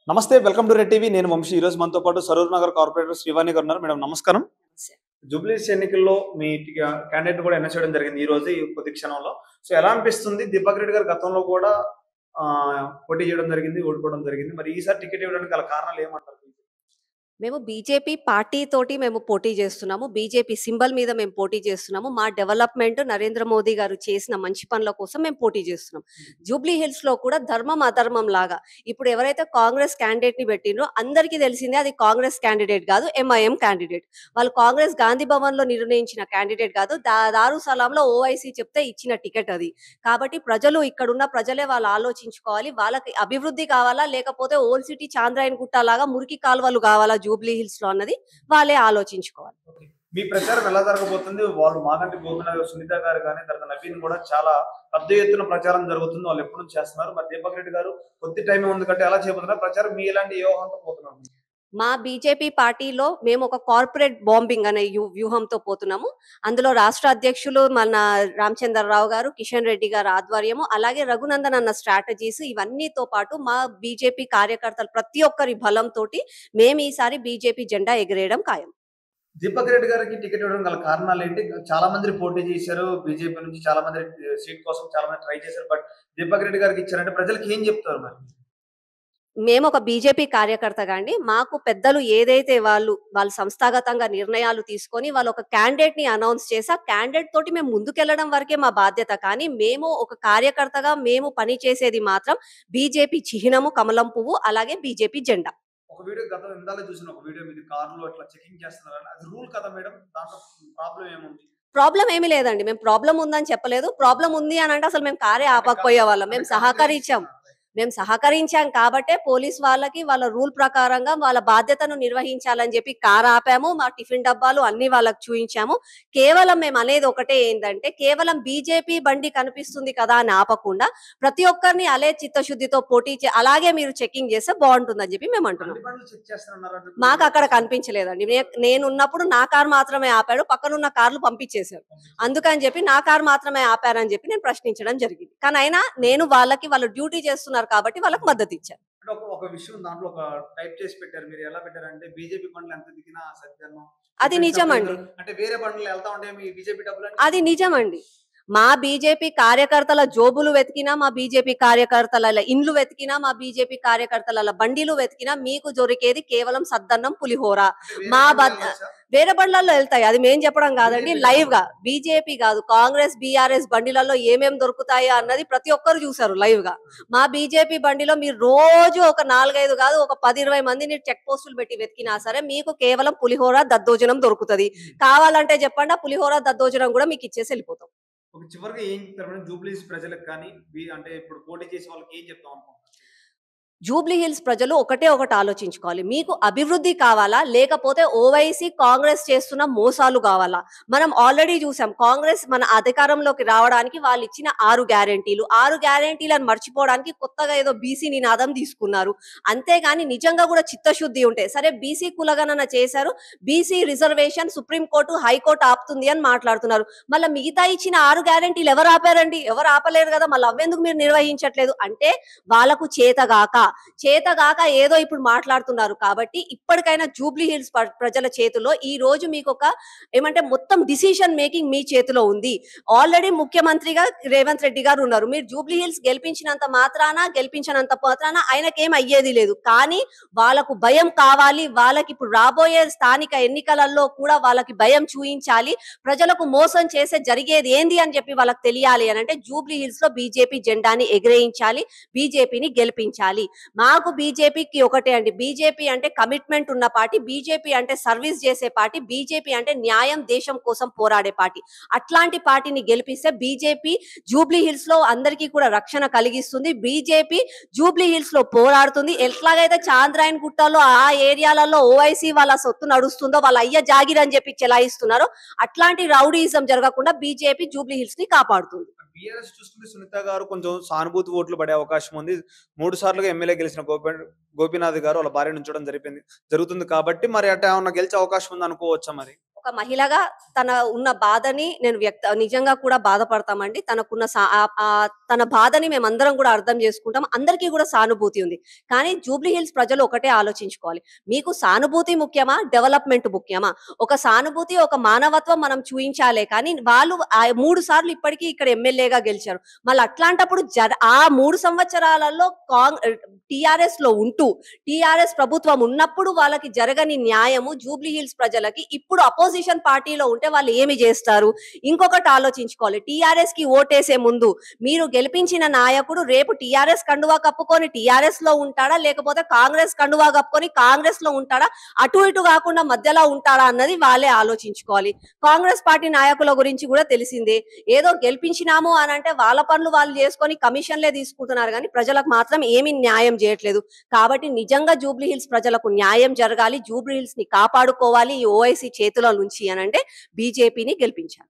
నమస్తే, welcome to red TV. నేను వంశీ. ఈ రోజు మనతో పాటు సరూర్ నగర్ కార్పొరేటర్ శ్రీవాణి గారు ఉన్నారు. మేడం నమస్కారం. జూబ్లీస్ ఎన్నికల్లో మీ క్యాండిడేట్ కూడా ఎన్నిక చేయడం జరిగింది ఈ రోజు ఈ కొద్ది క్షణంలో. సో ఎలా అనిపిస్తుంది? దీపక్ రెడ్డి గారు గతంలో కూడా పోటీ చేయడం జరిగింది, ఓడిపోవడం జరిగింది. మరి ఈసారి టికెట్ ఇవ్వడానికి గల కారణాలు ఏమంటారు? మేము బీజేపీ పార్టీ తోటి మేము పోటీ చేస్తున్నాము. బీజేపీ సింబల్ మీద మేము పోటీ చేస్తున్నాము. మా డెవలప్‌మెంట్ నరేంద్ర మోదీ గారు చేసిన మంచి పనుల కోసం మేము పోటీ చేస్తున్నాం. జూబ్లీ హిల్స్‌లో కూడా ధర్మం, అధర్మం లాగా ఇప్పుడు ఎవరైతే కాంగ్రెస్ క్యాండిడేట్‌ని పెట్టిండ్రో అందరికీ తెలిసిందే అది కాంగ్రెస్ క్యాండిడేట్ కాదు, ఎంఐఎం క్యాండిడేట్. వాళ్ళు కాంగ్రెస్ గాంధీ భవన్‌లో నిర్ణయించిన క్యాండిడేట్ కాదు. దారుసలాంలో ఓవైసీ చెప్తే ఇచ్చిన టికెట్ అది. కాబట్టి ప్రజలు ఇక్కడున్న ప్రజలే వాళ్ళు ఆలోచించుకోవాలి. వాళ్ళకి అభివృద్ధి కావాలా? లేకపోతే ఓల్డ్ సిటీ చాంద్రాయణ గుట్ట లాగా మురికి కాలువలు కావాలా జూబ్లీ హిల్స్ లో అన్నది వాళ్ళే ఆలోచించుకోవాలి. మీ ప్రచారం ఎలా జరగబోతుంది? వాళ్ళు మాగంటి గోపినాథ్, సునీత గారు కానీ, తర్వాత నవీన్ కూడా చాలా పెద్ద ఎత్తున ప్రచారం జరుగుతుంది. వాళ్ళు ఎప్పుడు నుంచి చేస్తున్నారు. మరి దీపక్ రెడ్డి గారు కొద్ది టైం ఉంది కంటే ఎలా చేయబోతున్నారు ప్రచారం? మీ ఎలాంటి వ్యూహంతో పోతున్నారు? మా బీజేపీ పార్టీలో మేము ఒక కార్పొరేట్ బాంబింగ్ అనే వ్యూహంతో పోతున్నాము. అందులో రాష్ట్ర అధ్యక్షులు మన రామచంద్రరావు గారు, కిషన్ రెడ్డి గారు ఆధ్వర్యము, అలాగే రఘునందన్ అన్న స్ట్రాటజీస్ ఇవన్నీతో పాటు మా బీజేపీ కార్యకర్తలు ప్రతి ఒక్కరి బలంతోటి మేము ఈసారి బీజేపీ జెండా ఎగిరేయడం ఖాయం. దీపక్ రెడ్డి గారికి టికెట్ ఇవ్వడం గల కారణాలు ఏంటి? చాలా మంది పోటీ చేశారు బీజేపీ నుంచి, చాలా మంది సీట్ కోసం చాలా మంది ట్రై చేశారు. బట్ దీపక్ రెడ్డి గారికి ఇచ్చారంటే ప్రజలకు ఏం చెప్తారు మరి? మేము ఒక బీజేపీ కార్యకర్తగా అండి, మాకు పెద్దలు ఏదైతే వాళ్ళు సంస్థాగతంగా నిర్ణయాలు తీసుకొని వాళ్ళు ఒక క్యాండిడేట్ ని అనౌన్స్ చేసి ఆ క్యాండిడేట్ తోటి మేము ముందుకెళ్లడం వరకే మా బాధ్యత. కానీ మేము ఒక కార్యకర్తగా మేము పని చేసేది మాత్రం బీజేపీ చిహ్నము కమలం పువ్వు, అలాగే బీజేపీ జెండా. ఒక వీడియో గతం ఇందాక చూసిన ఒక వీడియో మీద కారులో ఇట్లా చెకింగ్ చేస్తున్నారు. అది రూల్ కదా మేడం? దాంట్లో ప్రాబ్లం ఏముంది? ప్రాబ్లం ఏమీ లేదండి. మేము ప్రాబ్లం ఉందని చెప్పలేదు. ప్రాబ్లం ఉంది అని అంటే అసలు మేము కారే ఆపకపోయే వాళ్ళం. మేము సహకరించాం కాబట్టే పోలీస్ వాళ్ళకి వాళ్ళ రూల్ ప్రకారంగా వాళ్ళ బాధ్యతను నిర్వహించాలని చెప్పి కారు ఆపాము. మా టిఫిన్ డబ్బాలు అన్ని వాళ్ళకి చూయించాము. కేవలం మేము అనేది ఒకటే ఏంటంటే, కేవలం బీజేపీ బండి కనిపిస్తుంది కదా అని ఆపకుండా ప్రతి ఒక్కరిని అలే చిత్తశుద్ధితో అలాగే మీరు చెకింగ్ చేస్తే బాగుంటుందని చెప్పి మేము అంటున్నాం. మాకు అక్కడ కనిపించలేదండి. నేనున్నప్పుడు నా కారు మాత్రమే ఆపాడు, పక్కనున్న కార్లు పంపించేశారు. అందుకని చెప్పి నా కారు మాత్రమే ఆపారని చెప్పి నేను ప్రశ్నించడం జరిగింది. కానీ అయినా నేను వాళ్ళ డ్యూటీ చేస్తున్నారు కాబట్టి వాళ్ళకి మద్దతు ఇచ్చారు. ఒక విషయం దాంట్లో ఒక టైప్ చేసి పెట్టారు. మీరు ఎలా పెట్టారంటే బీజేపీ బండ్లు ఎంత దిగినా సత్యాన్ని. అది నిజమండి. అంటే వేరే బండ్లు వెళ్తా ఉంటే మీ బీజేపీ డబ్బులు అది నిజమండి. మా బీజేపీ కార్యకర్తల జోబులు వెతికినా, మా బీజేపీ కార్యకర్తల ఇండ్లు వెతికినా, మా బీజేపీ కార్యకర్తల బండిలు వెతికినా మీకు దొరికేది కేవలం సద్దన్నం, పులిహోర. మా వేరే బండ్లలో వెళ్తాయి. అది మేం చెప్పడం కాదండి, లైవ్ గా. బీజేపీ కాదు, కాంగ్రెస్ బీఆర్ఎస్ బండిలలో ఏమేం దొరుకుతాయో అన్నది ప్రతి ఒక్కరు చూసారు లైవ్ గా. మా బీజేపీ బండిలో మీరు రోజు ఒక 4-5 కాదు, ఒక 10-20 మందిని చెక్ పోస్టులు పెట్టి వెతికినా సరే మీకు కేవలం పులిహోర దద్దోజనం దొరుకుతుంది. కావాలంటే చెప్పండి, పులిహోర దద్దోజనం కూడా మీకు ఇచ్చేసి వెళ్ళిపోతాం. చివరిగా ఏం చెప్తారు జూబ్లీస్ ప్రజలకు కానీ, అంటే ఇప్పుడు పోటీ చేసే వాళ్ళకి ఏం చెప్తాం అనుకుంటున్నారు? జూబ్లీ హిల్స్ ప్రజలు ఒకటి ఆలోచించుకోవాలి. మీకు అభివృద్ధి కావాలా, లేకపోతే ఓవైసీ కాంగ్రెస్ చేస్తున్న మోసాలు కావాలా? మనం ఆల్రెడీ చూసాం, కాంగ్రెస్ మన అధికారంలోకి రావడానికి వాళ్ళు ఇచ్చిన 6 గ్యారెంటీలను మర్చిపోవడానికి కొత్తగా ఏదో బీసీ నినాదం తీసుకున్నారు. అంతేగాని నిజంగా కూడా చిత్తశుద్ధి ఉంటే సరే, బీసీ కులగణన చేశారు, బీసీ రిజర్వేషన్ సుప్రీంకోర్టు హైకోర్టు ఆపుతుంది అని మాట్లాడుతున్నారు. మళ్ళీ మిగతా ఇచ్చిన 6 గ్యారెంటీలు ఎవరు ఆపారండి? ఎవరు ఆపలేరు కదా. మళ్ళీ అవ్వెందుకు మీరు నిర్వహించట్లేదు అంటే వాళ్ళకు చేతగాక ఏదో ఇప్పుడు మాట్లాడుతున్నారు. కాబట్టి ఇప్పటికైనా జూబ్లీ హిల్స్ ప్రజల చేతిలో ఈ రోజు మీకు ఒక ఏమంటే మొత్తం డిసిషన్ మేకింగ్ మీ చేతిలో ఉంది. ఆల్రెడీ ముఖ్యమంత్రిగా రేవంత్ రెడ్డి గారు ఉన్నారు. మీరు జూబ్లీ హిల్స్ గెలిపించినంత మాత్రాన ఆయనకేం అయ్యేది లేదు. కానీ వాళ్ళకు భయం కావాలి. వాళ్ళకి ఇప్పుడు రాబోయే స్థానిక ఎన్నికలలో కూడా వాళ్ళకి భయం చూయించాలి. ప్రజలకు మోసం చేసే జరిగేది ఏంది అని చెప్పి వాళ్ళకి తెలియాలి అని అంటే జూబ్లీ హిల్స్ లో బీజేపీ జెండాని ఎగిరేయించాలి, బీజేపీని గెలిపించాలి. మాకు బీజేపీకి ఒకటే అండి, బీజేపీ అంటే కమిట్మెంట్ ఉన్న పార్టీ, బీజేపీ అంటే సర్వీస్ చేసే పార్టీ, బీజేపీ అంటే న్యాయం, దేశం కోసం పోరాడే పార్టీ. అట్లాంటి పార్టీని గెలిపిస్తే బీజేపీ జూబ్లీ హిల్స్ లో అందరికీ కూడా రక్షణ కలిగిస్తుంది. బీజేపీ జూబ్లీ హిల్స్ లో పోరాడుతుంది. ఎట్లాగైతే చాంద్రాయణ గుట్టలో ఆ ఏరియాలలో ఓవైసీ వాళ్ళ సొత్తు నడుస్తుందో, వాళ్ళ అయ్య జాగిర్ అని చెప్పి చెలాయిస్తున్నారు, అట్లాంటి రౌడీయిజం జరగకుండా బీజేపీ జూబ్లీ హిల్స్ ని కాపాడుతుంది. బీఆర్ఎస్ చూసుకుంటే సునీత గారు కొంచెం సానుభూతి ఓట్లు పడే అవకాశం ఉంది. 3 సార్లుగా ఎమ్మెల్యే గెలిచిన గోపీనాథ్ గారు వాళ్ళ భార్య నుంచడం జరుగుతుంది కాబట్టి మరి అట్లా ఏమన్నా గెలిచే అవకాశం ఉంది అనుకోవచ్చా మరి? ఒక మహిళగా తన ఉన్న బాధని నేను నిజంగా కూడా బాధపడతామండి. తన బాధని మేమందరం కూడా అర్థం చేసుకుంటాం. అందరికీ కూడా సానుభూతి ఉంది. కానీ జూబ్లీ హిల్స్ ప్రజలు ఒకటే ఆలోచించుకోవాలి. మీకు సానుభూతి ముఖ్యమా? డెవలప్‌మెంట్ ముఖ్యమా? ఒక సానుభూతి, ఒక మానవత్వం మనం చూయించాలే కానీ వాళ్ళు 3 సార్లు ఇప్పటికి ఇక్కడ ఎమ్మెల్యేగా గెలిచారు. మళ్ళీ అట్లాంటప్పుడు ఆ 3 సంవత్సరాలలో టీఆర్ఎస్ లో ఉంటూ టీఆర్ఎస్ ప్రభుత్వం ఉన్నప్పుడు వాళ్ళకి జరగని న్యాయము జూబ్లీ హిల్స్ ప్రజలకి ఇప్పుడు అపోజిషన్ పార్టీలో ఉంటే వాళ్ళు ఏమి చేస్తారు? ఇంకొకటి ఆలోచించుకోవాలి. టీఆర్ఎస్ కి ఓటేసే ముందు మీరు గెలిపించిన నాయకుడు రేపు టీఆర్ఎస్ కండువా కప్పుకొని టీఆర్ఎస్ లో ఉంటాడా, లేకపోతే కాంగ్రెస్ కండువా కప్పుకొని కాంగ్రెస్ లో ఉంటాడా, అటు ఇటు కాకుండా మధ్యలో ఉంటాడా అన్నది వాళ్ళే ఆలోచించుకోవాలి. కాంగ్రెస్ పార్టీ నాయకుల గురించి కూడా తెలిసిందే. ఏదో గెలిపించినాము అని అంటే వాళ్ళ పనులు వాళ్ళు చేసుకొని కమిషన్లే తీసుకుంటున్నారు కానీ ప్రజలకు మాత్రం ఏమీ న్యాయం చేయట్లేదు. కాబట్టి నిజంగా జూబ్లీ హిల్స్ ప్రజలకు న్యాయం జరగాలి, జూబ్లీ హిల్స్ ని కాపాడుకోవాలి ఈ ఓవైసీ చేతుల నుంచి అనంటే బీజేపీని గెలిపించాలి.